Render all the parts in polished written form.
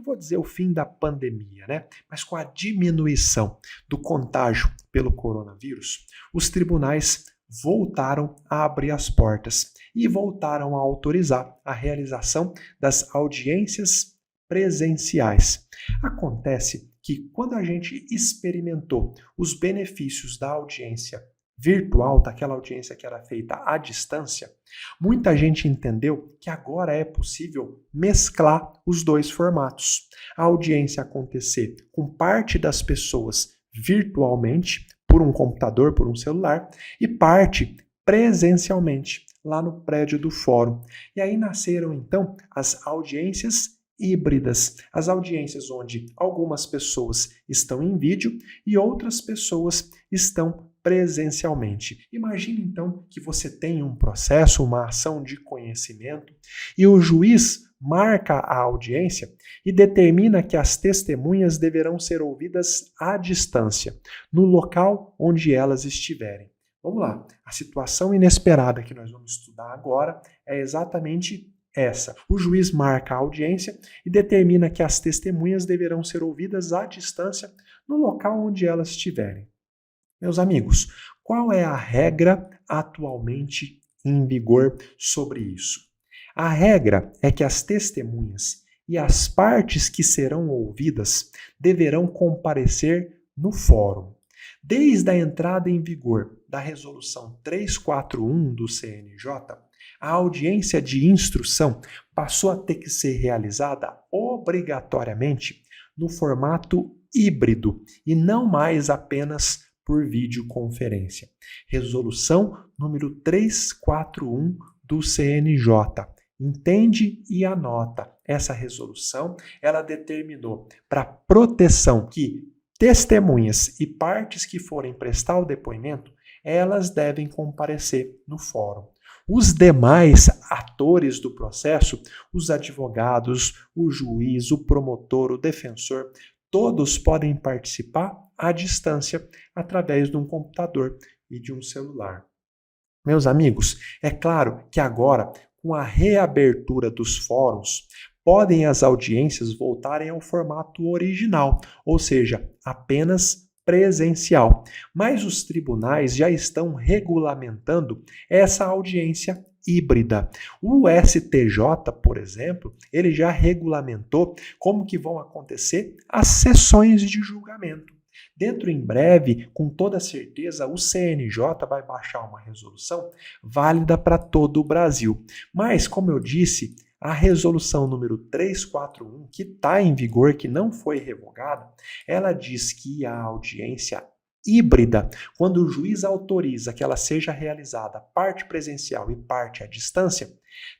não vou dizer o fim da pandemia, né? Mas com a diminuição do contágio pelo coronavírus, os tribunais voltaram a abrir as portas e voltaram a autorizar a realização das audiências presenciais. Acontece que quando a gente experimentou os benefícios da audiência virtual, daquela audiência que era feita à distância, muita gente entendeu que agora é possível mesclar os dois formatos. A audiência acontecer com parte das pessoas virtualmente, por um computador, por um celular, e parte presencialmente, lá no prédio do fórum. E aí nasceram, então, as audiências híbridas, as audiências onde algumas pessoas estão em vídeo e outras pessoas estão presencialmente. Imagine então que você tem um processo, uma ação de conhecimento e o juiz marca a audiência e determina que as testemunhas deverão ser ouvidas à distância, no local onde elas estiverem. Vamos lá, a situação inesperada que nós vamos estudar agora é exatamente essa. O juiz marca a audiência e determina que as testemunhas deverão ser ouvidas à distância no local onde elas estiverem. Meus amigos, qual é a regra atualmente em vigor sobre isso? A regra é que as testemunhas e as partes que serão ouvidas deverão comparecer no fórum. Desde a entrada em vigor da Resolução 341 do CNJ, a audiência de instrução passou a ter que ser realizada obrigatoriamente no formato híbrido e não mais apenas por videoconferência. Resolução número 341 do CNJ. Entende e anota. Essa resolução, ela determinou para proteção que testemunhas e partes que forem prestar o depoimento, elas devem comparecer no fórum. Os demais atores do processo, os advogados, o juiz, o promotor, o defensor, todos podem participar à distância através de um computador e de um celular. Meus amigos, é claro que agora, com a reabertura dos fóruns, podem as audiências voltarem ao formato original, ou seja, apenas presencial. Mas os tribunais já estão regulamentando essa audiência híbrida. O STJ, por exemplo, ele já regulamentou como que vão acontecer as sessões de julgamento. Dentro em breve, com toda certeza, o CNJ vai baixar uma resolução válida para todo o Brasil. Mas, como eu disse, a resolução número 341, que está em vigor, que não foi revogada, ela diz que a audiência híbrida, quando o juiz autoriza que ela seja realizada parte presencial e parte à distância,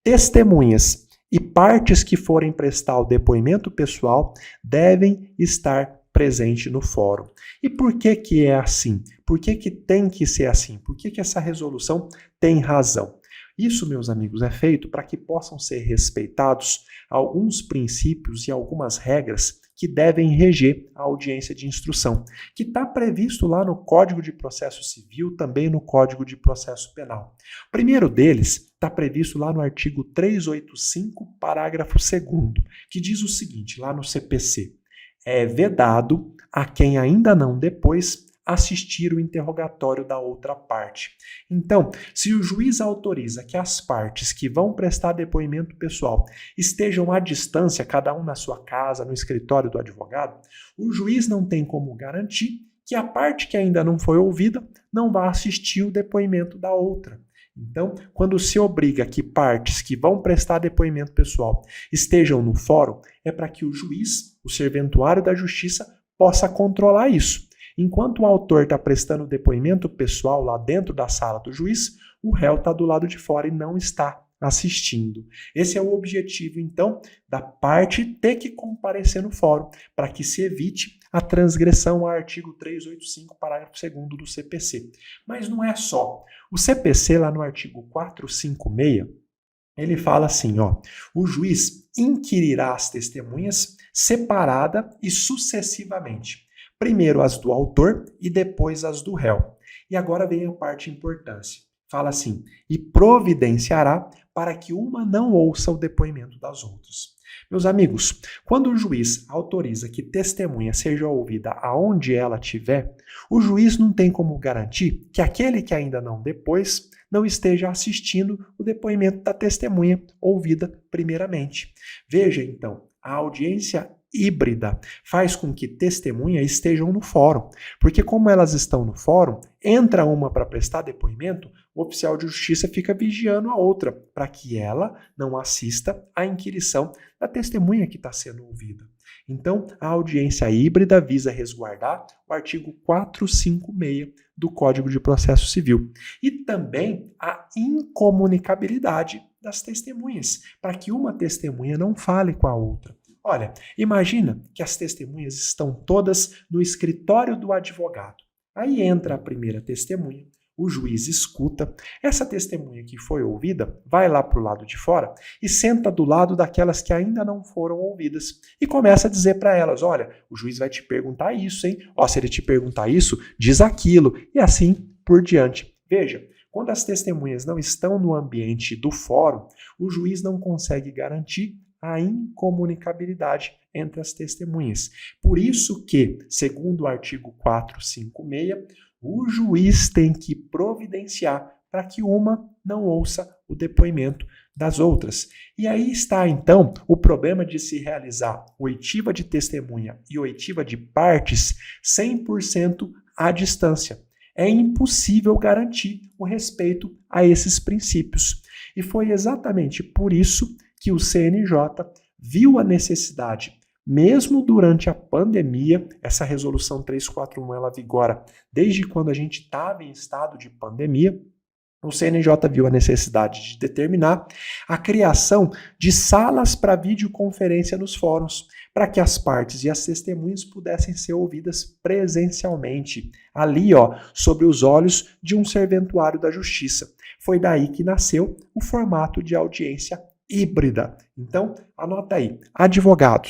testemunhas e partes que forem prestar o depoimento pessoal devem estar presente no fórum. E por que que é assim? Por que que tem que ser assim? Por que que essa resolução tem razão? Isso, meus amigos, é feito para que possam ser respeitados alguns princípios e algumas regras que devem reger a audiência de instrução, que está previsto lá no Código de Processo Civil, também no Código de Processo Penal. O primeiro deles está previsto lá no artigo 385, parágrafo 2º, que diz o seguinte, lá no CPC: é vedado a quem ainda não depois assistir o interrogatório da outra parte. Então, se o juiz autoriza que as partes que vão prestar depoimento pessoal estejam à distância, cada um na sua casa, no escritório do advogado, o juiz não tem como garantir que a parte que ainda não foi ouvida não vá assistir o depoimento da outra. Então, quando se obriga que partes que vão prestar depoimento pessoal estejam no fórum, é para que o juiz, o serventuário da justiça, possa controlar isso. Enquanto o autor está prestando depoimento pessoal lá dentro da sala do juiz, o réu está do lado de fora e não está assistindo. Esse é o objetivo, então, da parte ter que comparecer no fórum, para que se evite a transgressão ao artigo 385, parágrafo 2º do CPC. Mas não é só. O CPC, lá no artigo 456, ele fala assim, o juiz inquirirá as testemunhas separada e sucessivamente. Primeiro as do autor e depois as do réu. E agora vem a parte importante. Fala assim: e providenciará para que uma não ouça o depoimento das outras. Meus amigos, quando o juiz autoriza que testemunha seja ouvida aonde ela estiver, o juiz não tem como garantir que aquele que ainda não depôs não esteja assistindo o depoimento da testemunha ouvida primeiramente. Veja, então, a audiência híbrida faz com que testemunhas estejam no fórum, porque como elas estão no fórum, entra uma para prestar depoimento, o oficial de justiça fica vigiando a outra, para que ela não assista à inquirição da testemunha que está sendo ouvida. Então, a audiência híbrida visa resguardar o artigo 456 do Código de Processo Civil e também a incomunicabilidade das testemunhas, para que uma testemunha não fale com a outra. Olha, imagina que as testemunhas estão todas no escritório do advogado. Aí entra a primeira testemunha, o juiz escuta, essa testemunha que foi ouvida vai lá para o lado de fora e senta do lado daquelas que ainda não foram ouvidas e começa a dizer para elas, olha, o juiz vai te perguntar isso, hein? Ó, se ele te perguntar isso, diz aquilo e assim por diante. Veja, quando as testemunhas não estão no ambiente do fórum, o juiz não consegue garantir a incomunicabilidade entre as testemunhas. Por isso que, segundo o artigo 456, o juiz tem que providenciar para que uma não ouça o depoimento das outras. E aí está, então, o problema de se realizar oitiva de testemunha e oitiva de partes 100% à distância. É impossível garantir o respeito a esses princípios. E foi exatamente por isso que o CNJ viu a necessidade, mesmo durante a pandemia, essa resolução 341 ela vigora desde quando a gente estava em estado de pandemia, o CNJ viu a necessidade de determinar a criação de salas para videoconferência nos fóruns, para que as partes e as testemunhas pudessem ser ouvidas presencialmente, ali, sob os olhos de um serventuário da Justiça. Foi daí que nasceu o formato de audiência híbrida. Então, anota aí, advogado,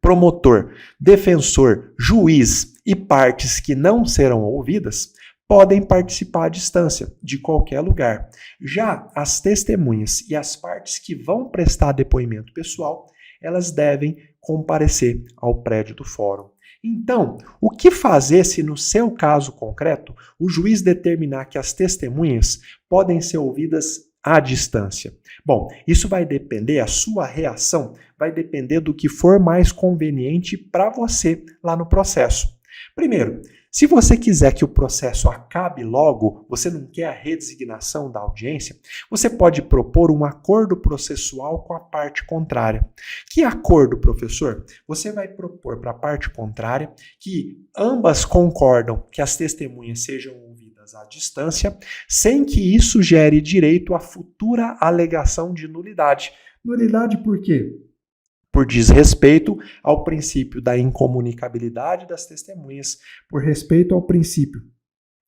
promotor, defensor, juiz e partes que não serão ouvidas podem participar à distância, de qualquer lugar. Já as testemunhas e as partes que vão prestar depoimento pessoal, elas devem comparecer ao prédio do fórum. Então, o que fazer se no seu caso concreto, o juiz determinar que as testemunhas podem ser ouvidas à distância? Bom, isso vai depender, a sua reação vai depender do que for mais conveniente para você lá no processo. Primeiro, se você quiser que o processo acabe logo, você não quer a redesignação da audiência, você pode propor um acordo processual com a parte contrária. Que acordo, professor? Você vai propor para a parte contrária que ambas concordam que as testemunhas sejam ouvidas à distância, sem que isso gere direito à futura alegação de nulidade. Nulidade por quê? Por desrespeito ao princípio da incomunicabilidade das testemunhas, por respeito ao princípio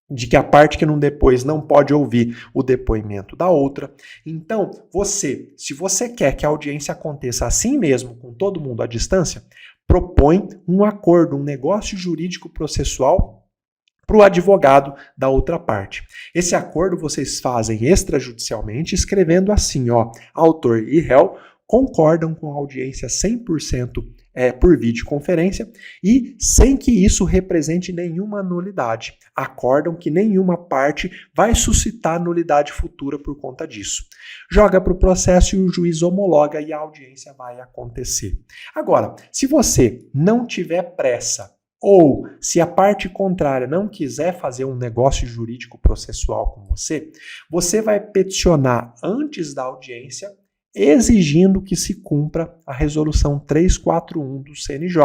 de que a parte que não depôs não pode ouvir o depoimento da outra. Então, se você quer que a audiência aconteça assim mesmo, com todo mundo à distância, propõe um acordo, um negócio jurídico processual para o advogado da outra parte. Esse acordo vocês fazem extrajudicialmente, escrevendo assim, autor e réu concordam com a audiência 100% por videoconferência e sem que isso represente nenhuma nulidade. Acordam que nenhuma parte vai suscitar nulidade futura por conta disso. Joga para o processo e o juiz homologa e a audiência vai acontecer. Agora, se você não tiver pressa ou se a parte contrária não quiser fazer um negócio jurídico processual com você, você vai peticionar antes da audiência exigindo que se cumpra a resolução 341 do CNJ.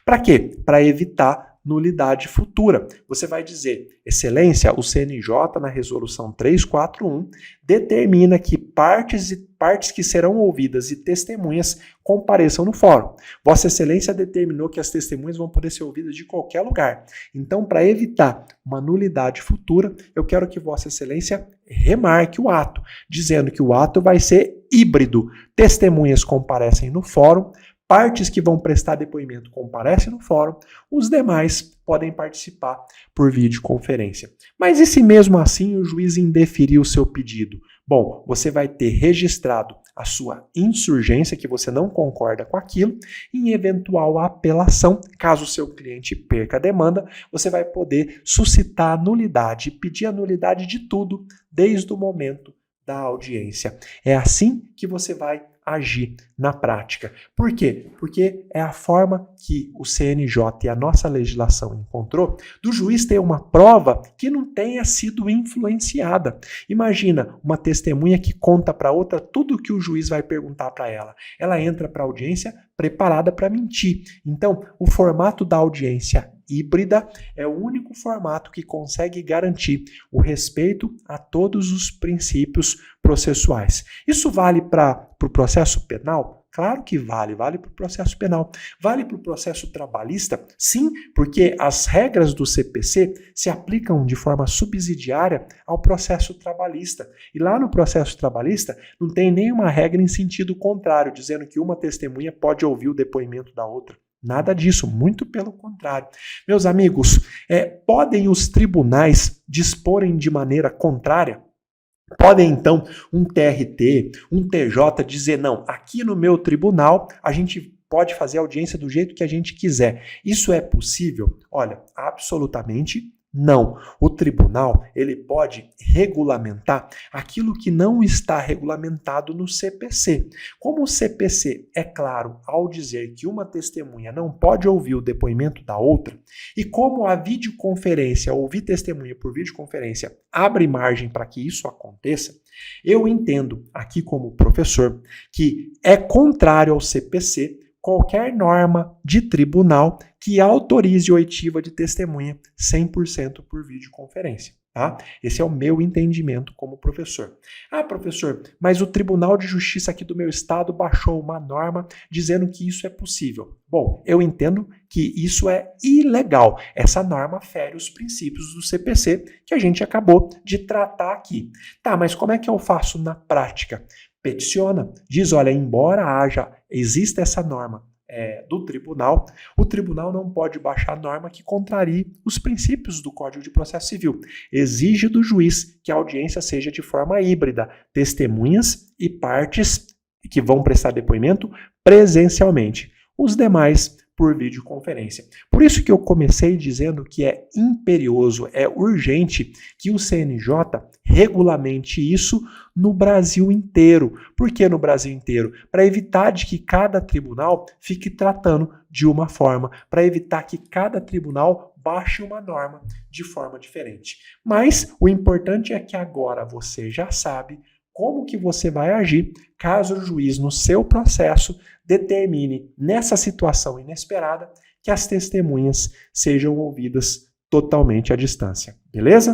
Para quê? Para evitar nulidade futura. Você vai dizer, excelência, o CNJ na resolução 341 determina que partes que serão ouvidas e testemunhas compareçam no fórum. Vossa excelência determinou que as testemunhas vão poder ser ouvidas de qualquer lugar. Então, para evitar uma nulidade futura, eu quero que vossa excelência remarque o ato, dizendo que o ato vai ser híbrido. Testemunhas comparecem no fórum, Partes que vão prestar depoimento comparecem no fórum, os demais podem participar por videoconferência. Mas e se mesmo assim o juiz indeferir o seu pedido? Bom, você vai ter registrado a sua insurgência, que você não concorda com aquilo, em eventual apelação, caso o seu cliente perca a demanda, você vai poder suscitar a nulidade, pedir a nulidade de tudo desde o momento da audiência. É assim que você vai agir na prática. Por quê? Porque é a forma que o CNJ e a nossa legislação encontrou do juiz ter uma prova que não tenha sido influenciada. Imagina uma testemunha que conta para outra tudo o que o juiz vai perguntar para ela. Ela entra para a audiência preparada para mentir. Então, o formato da audiência híbrida é o único formato que consegue garantir o respeito a todos os princípios processuais. Isso vale para o processo penal? Claro que vale para o processo penal. Vale para o processo trabalhista? Sim, porque as regras do CPC se aplicam de forma subsidiária ao processo trabalhista. E lá no processo trabalhista não tem nenhuma regra em sentido contrário, dizendo que uma testemunha pode ouvir o depoimento da outra. Nada disso, muito pelo contrário. Meus amigos, podem os tribunais disporem de maneira contrária? Podem, então, um TRT, um TJ dizer, não, aqui no meu tribunal a gente pode fazer audiência do jeito que a gente quiser. Isso é possível? Olha, absolutamente não. O tribunal, ele pode regulamentar aquilo que não está regulamentado no CPC. Como o CPC é claro ao dizer que uma testemunha não pode ouvir o depoimento da outra, e como a videoconferência, ouvir testemunha por videoconferência, abre margem para que isso aconteça, eu entendo aqui como professor que é contrário ao CPC qualquer norma de tribunal que autorize oitiva de testemunha 100% por videoconferência. Tá? Esse é o meu entendimento como professor. Ah, professor, mas o Tribunal de Justiça aqui do meu estado baixou uma norma dizendo que isso é possível. Bom, eu entendo que isso é ilegal. Essa norma fere os princípios do CPC que a gente acabou de tratar aqui. Tá, mas como é que eu faço na prática? Peticiona, diz, olha, embora exista essa norma do tribunal, o tribunal não pode baixar norma que contrarie os princípios do Código de Processo Civil. Exige do juiz que a audiência seja de forma híbrida, testemunhas e partes que vão prestar depoimento presencialmente. Os demais por videoconferência. Por isso que eu comecei dizendo que é imperioso, é urgente que o CNJ regulamente isso no Brasil inteiro. Por que no Brasil inteiro? Para evitar de que cada tribunal fique tratando de uma forma, para evitar que cada tribunal baixe uma norma de forma diferente. Mas o importante é que agora você já sabe como que você vai agir caso o juiz, no seu processo, determine, nessa situação inesperada, que as testemunhas sejam ouvidas totalmente à distância. Beleza?